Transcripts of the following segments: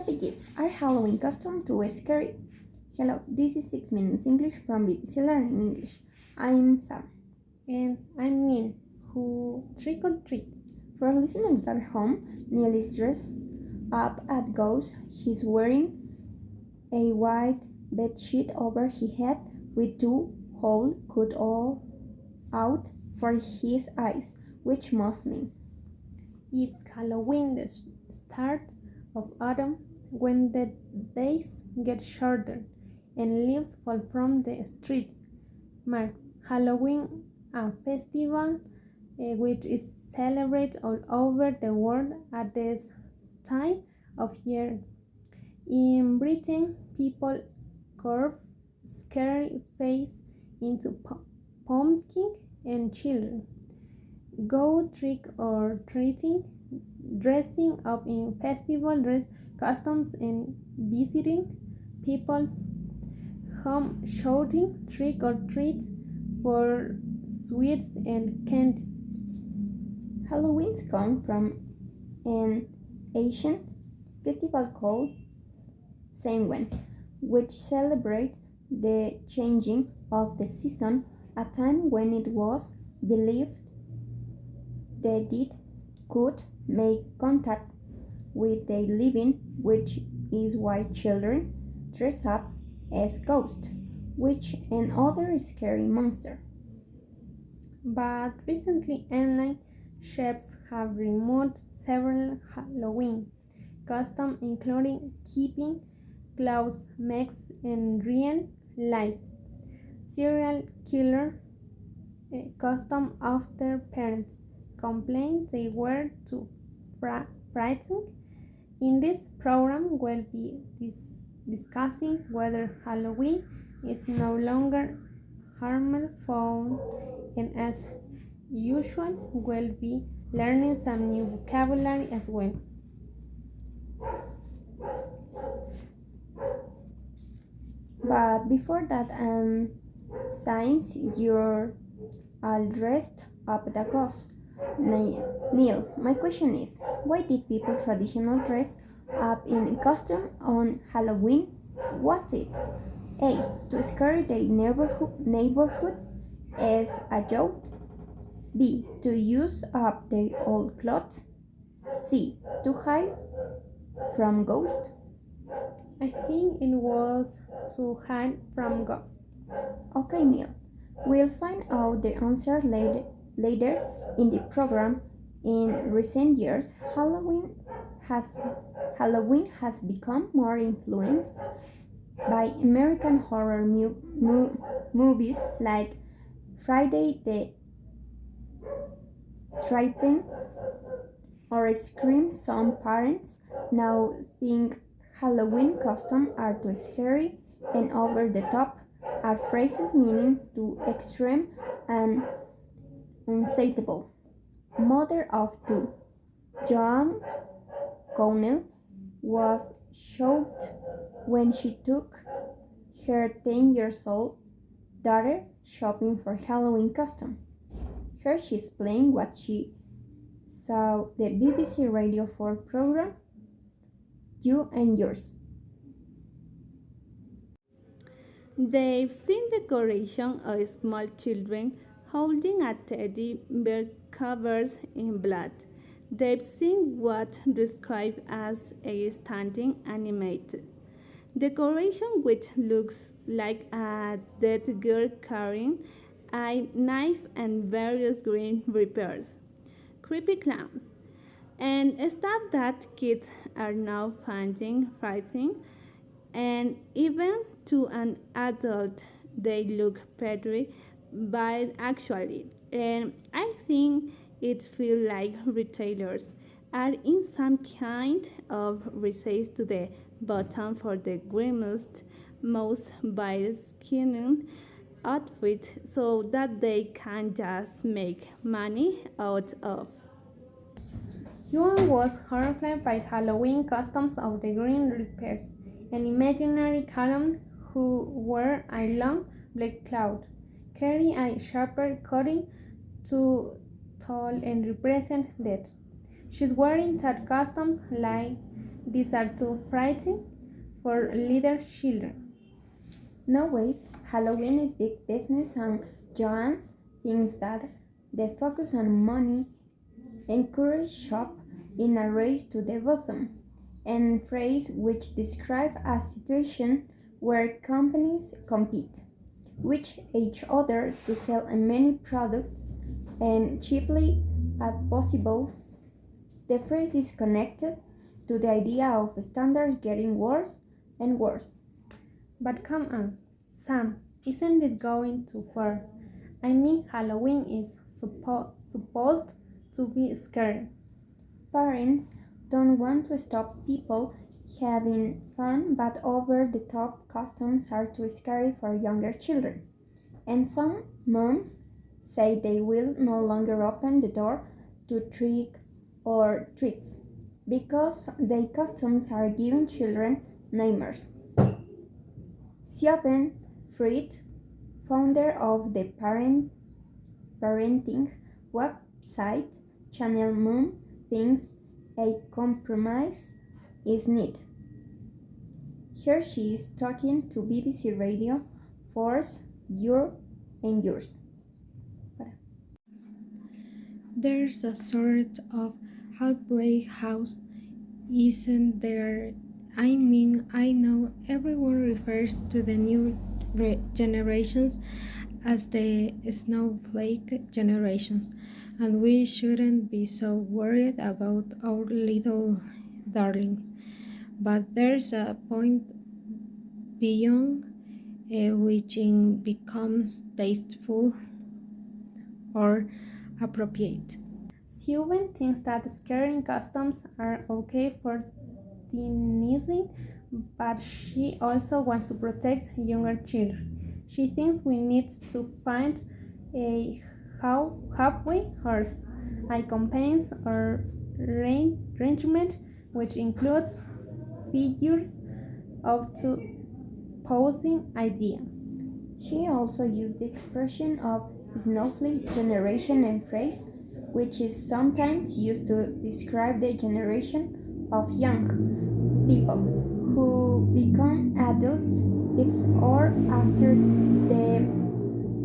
begins. Are Halloween costumes too scary? Hello, this is 6 Minutes English from BBC Learning English. I'm Sam. And I'm Neil, who trick or treat. For listeners at home, Neil is dressed up as ghost. He's wearing a white bedsheet over his head with two holes cut all out for his eyes, which must mean It's Halloween, the start of autumn, when the days get shorter and leaves fall from the streets. Marks Halloween, a festival which is celebrated all over the world at this time of year. In Britain, people carve scary faces into pumpkin, and children go trick or treating, dressing up in festival dress costumes and visiting people home shouting trick or treat for sweets and candy. Halloween's come from an ancient festival called Samhain, which celebrates the changing of the season, a time when it was believed the dead could make contact with the living, which is why children dress up as ghosts, witch, and other scary monsters. But recently, online shops have removed several Halloween customs, including keeping clothes makes in real life serial killer custom after parents complained they were too frightened. In this program, we'll be discussing whether Halloween is no longer harmful, and as usual, we'll be learning some new vocabulary as well. But before that, since you're all dressed up the ghost, Neil, my question is, why did people traditionally dress up in costume on Halloween? Was it A. To scare the neighborhood as a joke? B. To use up their old clothes? C. To hide from ghosts? I think it was to hide from ghosts. Okay, Neil. We'll find out the answer later in the program. In recent years, Halloween has become more influenced by American horror movies like Friday the 13th or Scream. Some parents now think Halloween costumes are too scary and over the top, are phrases meaning too extreme and unsatiable. Mother of two, Joan Connell, was shocked when she took her 10 years old daughter shopping for Halloween costume. Here she explained what she saw the BBC Radio 4 program You and Yours. They've seen decoration of small children holding a teddy bear covered in blood. They've seen what described as a standing animated decoration which looks like a dead girl carrying a knife and various green reapers, creepy clowns, and stuff that kids are now finding frightening, and even to an adult they look petty but actually, and I think it feels like retailers are in some kind of race to the bottom for the grimmest, most by skinning outfit so that they can just make money out of. Yuan was horrified by Halloween customs of the Green Reapers, an imaginary column who wear a long black cloud, carry a sharper cutting to tall and represent death. She's wearing that costumes like These are too frightening for little children. Nowadays, Halloween is big business and Joanne thinks that the focus on money encourage shop in a race to the bottom, and phrase which describe a situation where companies compete with each other to sell as many products and cheaply as possible. The phrase is connected to the idea of standards getting worse and worse. But come on, Sam, isn't this going too far? I mean, Halloween is supposed to be scary. Parents don't want to stop people having fun, but over the top costumes are too scary for younger children. And some moms say they will no longer open the door to trick or treats because the costumes are giving children nightmares. Siobhan Fried, founder of the parenting website Channel Mom, thinks a compromise is needed. Here she is talking to BBC Radio 4's Your and Yours. There's a sort of halfway house, isn't there? I mean, I know everyone refers to the new generations as the snowflake generations, and we shouldn't be so worried about our little darlings. But there's a point beyond which it becomes tasteful or appropriate. Seuven thinks that scaring customs are okay for teenagers, but she also wants to protect younger children. She thinks we need to find a halfway house, a campaign or arrangement which includes figures of two opposing ideas. She also used the expression of snowflake generation and phrase, which is sometimes used to describe the generation of young people who become adults. It's or after the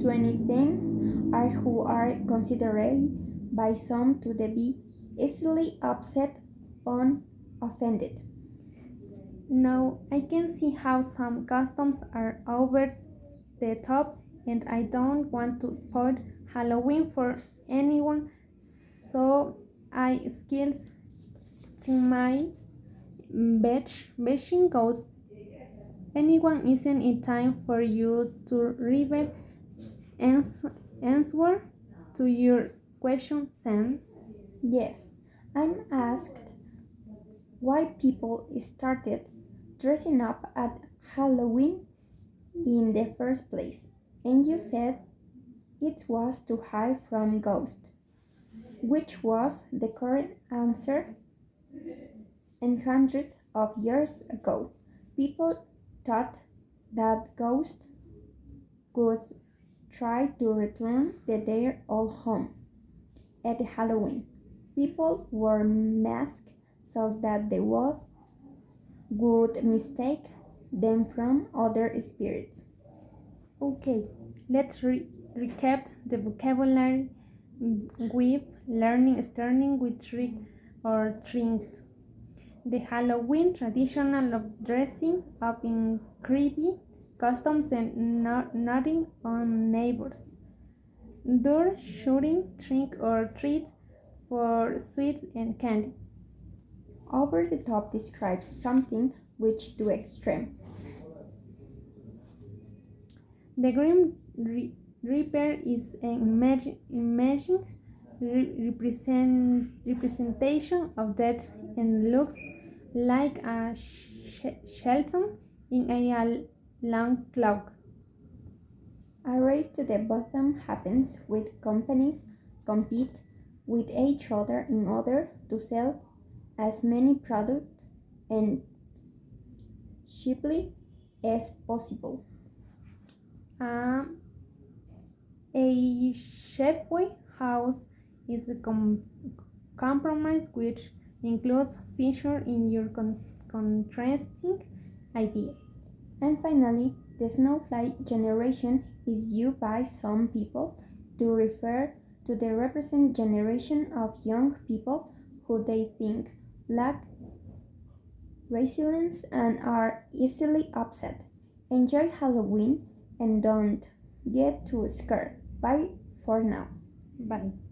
2010s are who are considered by some to be easily upset or offended. Now, I can see how some customs are over the top, and I don't want to spoil Halloween for anyone, so I skills in my batching goes. Anyone isn't it time for you to reveal answer to your question, Sam? Yes, I'm asked why people started dressing up at Halloween in the first place, and you said it was to hide from ghosts, which was the correct answer. And hundreds of years ago, people thought that ghosts would try to return to their old homes. At Halloween, people wore masks so that the ghosts would mistake them from other spirits. Okay, let's recap the vocabulary we've learning starting with trick or treat. The Halloween traditional of dressing up in creepy costumes and nodding on neighbors. Door shooting, trick or treat for sweets and candy. Over the top describes something which to extreme. The Grim Reaper is an imaging representation of death and looks like a skeleton in a long cloak. A race to the bottom happens when companies compete with each other in order to sell as many products and cheaply as possible. A halfway house is a compromise which includes feature in your contrasting ideas. And finally, the snowflake generation is used by some people to refer to the represent generation of young people who they think lack resilience and are easily upset. Enjoy Halloween and don't get too scared. Bye for now. Bye.